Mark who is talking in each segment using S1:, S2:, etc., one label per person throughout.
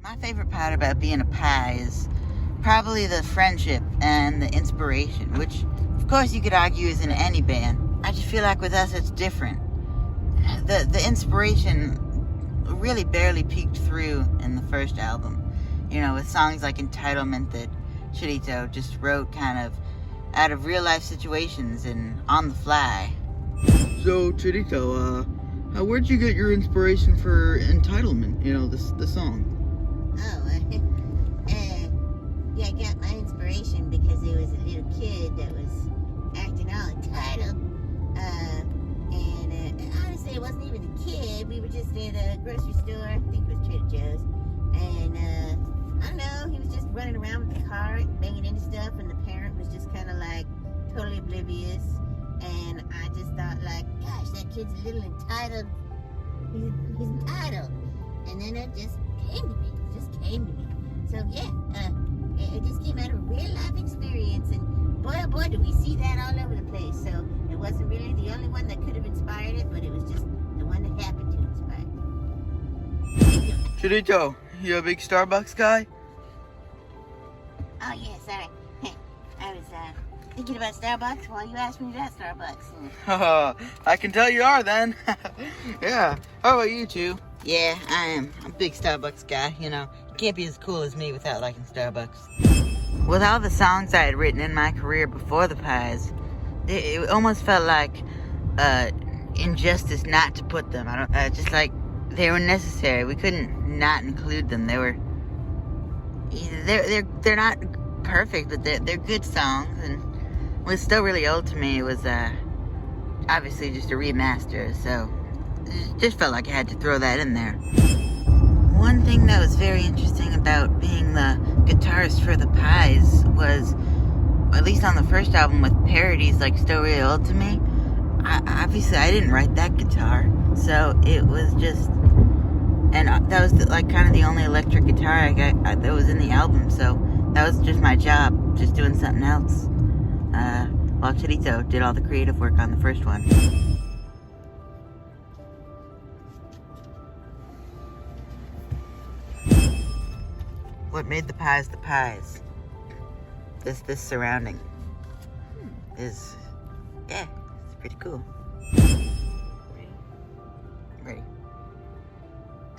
S1: My favorite part about being a pie is probably the friendship and the inspiration, which of course you could argue is in any band. I just feel like with us it's different. The inspiration really barely peeked through in the first album. You know, with songs like Entitlement that Chadito just wrote kind of out of real life situations and on the fly.
S2: So Chadito, where'd you get your inspiration for Entitlement? You know, the song.
S3: Yeah, I got my inspiration because there was a little kid that was acting all entitled. And honestly, it wasn't even a kid. We were just at a grocery store. I think it was Trader Joe's. And I don't know, he was just running around with the cart, banging into stuff, and the parent was just kind of like totally oblivious. And I just thought, like, gosh, that kid's a little entitled. He's entitled. And then it just came to me. It just came to me. So yeah, it just came out of real life experience, and boy oh boy, do we see that all over the place. So it wasn't really the only one that could have inspired it, but it was just the one that happened to inspire it.
S2: Chadito, you a big Starbucks guy?
S3: Oh yeah, sorry. I was thinking about Starbucks while you asked me about Starbucks.
S2: I can tell you are then. Yeah. How about you two?
S1: Yeah, I am. I'm a big Starbucks guy, you know. You can't be as cool as me without liking Starbucks. With all the songs I had written in my career before the pies, it almost felt like injustice not to put them. Just like they were necessary. We couldn't not include them. They're not perfect, but they're good songs, and what's still really old to me was obviously just a remaster, so it just felt like I had to throw that in there. One thing that was very interesting about being the guitarist for the pies was, at least on the first album with parodies like Still Really Old to Me, obviously I didn't write that guitar, so it was just, and that was like kind of the only electric guitar I got that was in the album, so that was just my job, just doing something else, while Chadito did all the creative work on the first one. What made the pies, this surrounding is, yeah, it's pretty cool. Ready?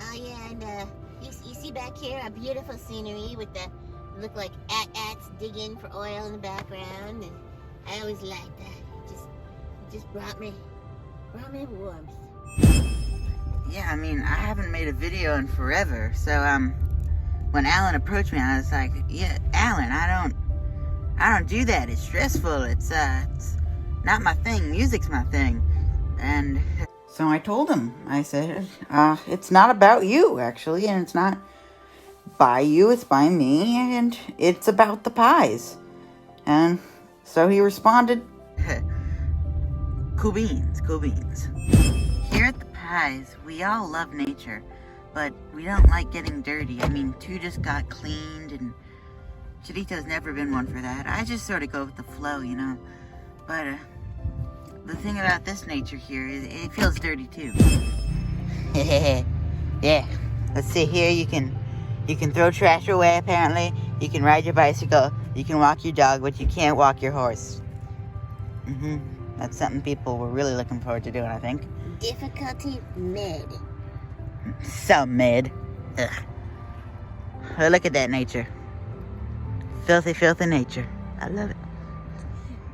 S3: Oh yeah, and you see back here a beautiful scenery with the look like ants digging for oil in the background, and I always liked that. It just brought me warmth.
S1: Yeah, I mean, I haven't made a video in forever, so when Alan approached me, I was like, yeah, Alan, I don't do that. It's stressful. It's not my thing. Music's my thing. And so I told him, I said, it's not about you, actually, and it's not by you, it's by me, and it's about the pies. And so he responded, cool beans, cool beans. Here at the pies, we all love nature, but we don't like getting dirty. I mean, 2 just got cleaned, and Chadito's never been one for that. I just sort of go with the flow, you know. But the thing about this nature here is it feels dirty too. Yeah. Let's see here. You can throw trash away. Apparently, you can ride your bicycle. You can walk your dog, but you can't walk your horse. That's something people were really looking forward to doing, I think.
S3: Difficulty mid.
S1: So mid. Ugh. Oh, look at that nature. Filthy, filthy nature. I love it.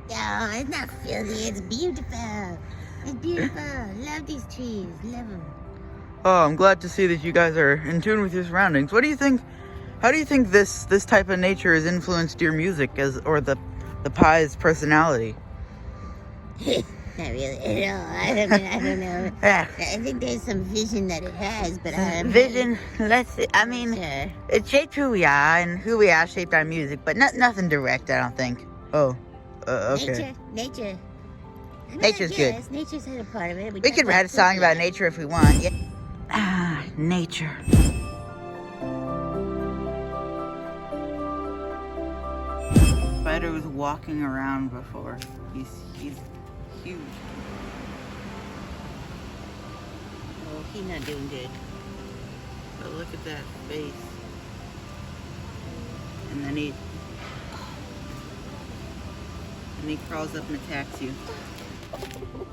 S3: No, it's not filthy. It's beautiful. It's beautiful. Love these trees. Love them.
S2: Oh, I'm glad to see that you guys are in tune with your surroundings. What do you think? How do you think this type of nature has influenced your music or the Pie's personality?
S3: Not really at all. I don't know. I think there's some vision that it has, but
S1: vision. Let's see. I mean,
S3: sure.
S1: It shaped who we are, and who we are shaped our music, but nothing direct, I don't think.
S2: Oh, okay.
S3: Nature.
S1: Nature's good.
S3: Nature's had a part of it.
S1: We could write a song about nature if we want. Yeah. Nature. Spider was walking around before. He's huge.
S3: Oh, he's not doing good.
S1: But look at that face.
S2: and then he crawls up and attacks you.
S3: Oh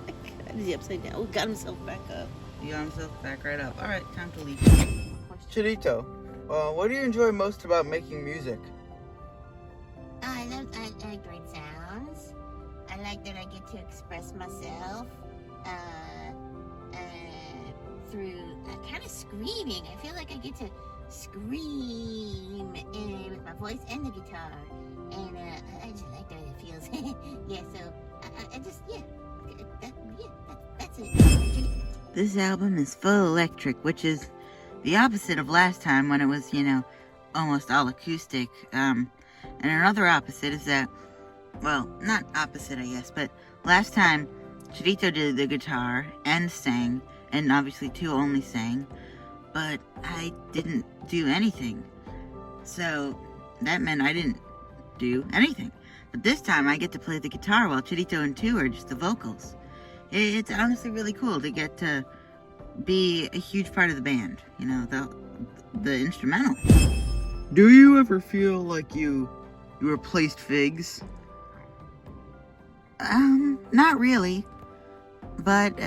S3: my God, is he upside down? Oh, got himself back up.
S2: He got himself back right up. All right, time to leave. Chadito, what do you enjoy most about making music?
S3: I like great sounds. I like that I get to express myself through kind of screaming. I feel like I get to scream with my voice and the guitar, and I just like the way it feels. Yeah, so I just that's it.
S1: This album is full electric, which is the opposite of last time when it was, almost all acoustic. And another opposite is that, well, not opposite, I guess, but last time Chadito did the guitar and sang, and obviously two only sang, but I didn't do anything. So that meant I didn't do anything. But this time I get to play the guitar while Chadito and two are just the vocals. It's honestly really cool to get to be a huge part of the band, the instrumental.
S2: Do you ever feel like you replaced Figs?
S1: Not really. But,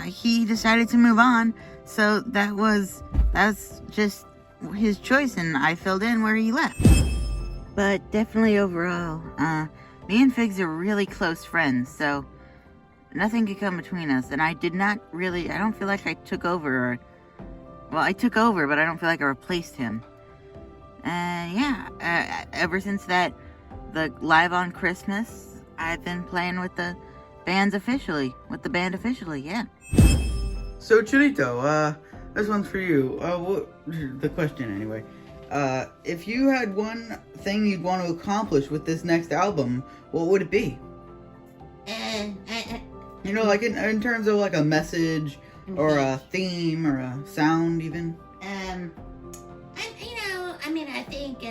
S1: he decided to move on, so that was just his choice, and I filled in where he left. But definitely overall, me and Figs are really close friends, so nothing could come between us, and I don't feel like I took over, I took over, but I don't feel like I replaced him. Ever since the Live on Christmas, I've been playing with the band officially, yeah.
S2: So Chadito, this one's for you. The question anyway. If you had one thing you'd want to accomplish with this next album, what would it be? Like in terms of like a message or a theme or a sound even.
S3: I think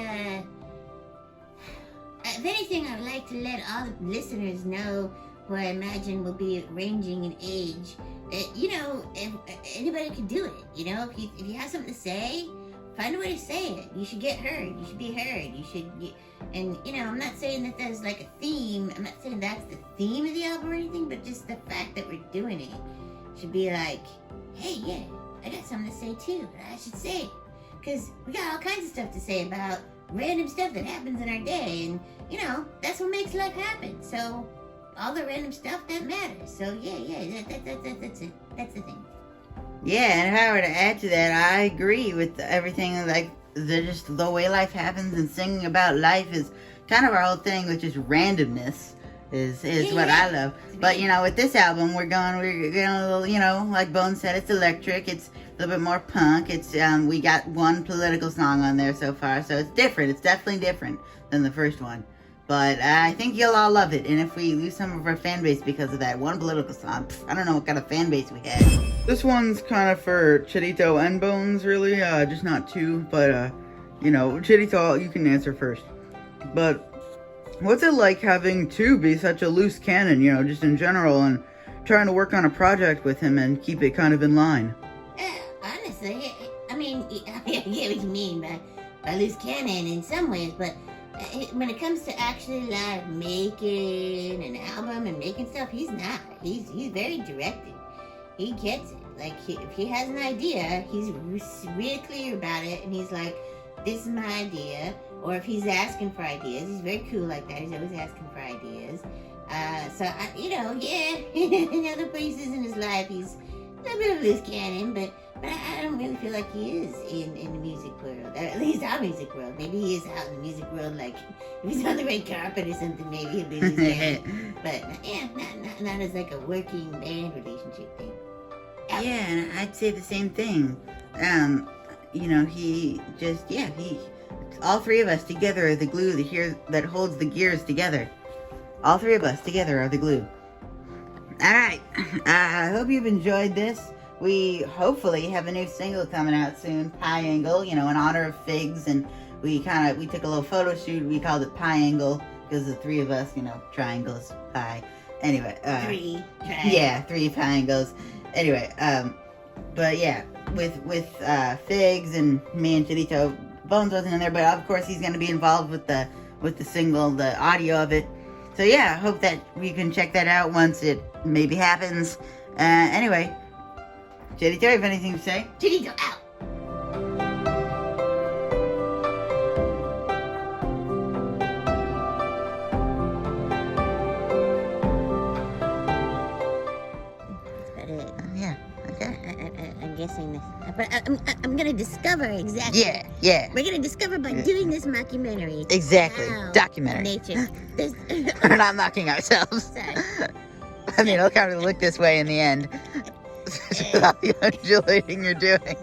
S3: if anything, I would like to let all the listeners know who I imagine will be ranging in age. If anybody can do it. If you have something to say, find a way to say it. You should get heard. You should be heard. I'm not saying that there's like a theme. I'm not saying that's the theme of the album or anything, but just the fact that we're doing it should be like, hey, yeah, I got something to say too. I should say it. Because we got all kinds of stuff to say about random stuff that happens in our day. And, that's what makes life happen. So all the random stuff that matters. So that's it. That's the thing.
S1: Yeah, and if I were to add to that, I agree with everything, like, the way life happens, and singing about life is kind of our whole thing, which is randomness, is what I love. But, with this album, we're going a little, like Bones said, it's electric, it's a little bit more punk, it's, we got one political song on there so far, so it's different, it's definitely different than the first one. But I think you'll all love it, and if we lose some of our fan base because of that one political song, I don't know what kind of fan base we had.
S2: This one's kind of for Chadito and Bones, really, just not two, but, Chadito, you can answer first. But what's it like having two be such a loose cannon, just in general, and trying to work on a project with him and keep it kind of in line?
S3: Honestly, I get what you mean by loose cannon in some ways, but when it comes to actually like making an album and making stuff, he's not. He's very directed. He gets it. Like, if he has an idea, he's really clear about it, and he's like, this is my idea. Or if he's asking for ideas, he's very cool like that. He's always asking for ideas. In other places in his life, he's a little bit of a loose cannon, but I don't really feel like he is in the music world, or at least our music world. Maybe he is out in the music world, like, if he's on the red carpet or something, maybe he'll be loose cannon. But, not as like a working band relationship thing.
S1: Yeah, and I'd say the same thing. All three of us together are the glue that holds the gears together. All three of us together are the glue. Alright, I hope you've enjoyed this. We hopefully have a new single coming out soon, Piangle, in honor of Figs, and we took a little photo shoot. We called it Piangle because the three of us, triangles, pie. Anyway,
S3: three
S1: triangles. Anyway, but yeah, with Figs and me and Chadito
S2: Bones wasn't in there, but of course he's going to be involved with the single, the audio of it. So yeah, I hope that we can check that out once it maybe happens. Anyway, Chadito, you have anything to say?
S3: Chadito out.
S1: Yeah. Okay.
S3: I'm guessing this, but I'm gonna discover exactly.
S1: Yeah. Yeah.
S3: We're gonna discover by doing this mockumentary.
S1: Exactly.
S3: How
S1: Documentary.
S3: Nature.
S1: We're not mocking ourselves.
S3: Sorry.
S1: I mean, it'll kind of look this way in the end. Without the undulating you're doing.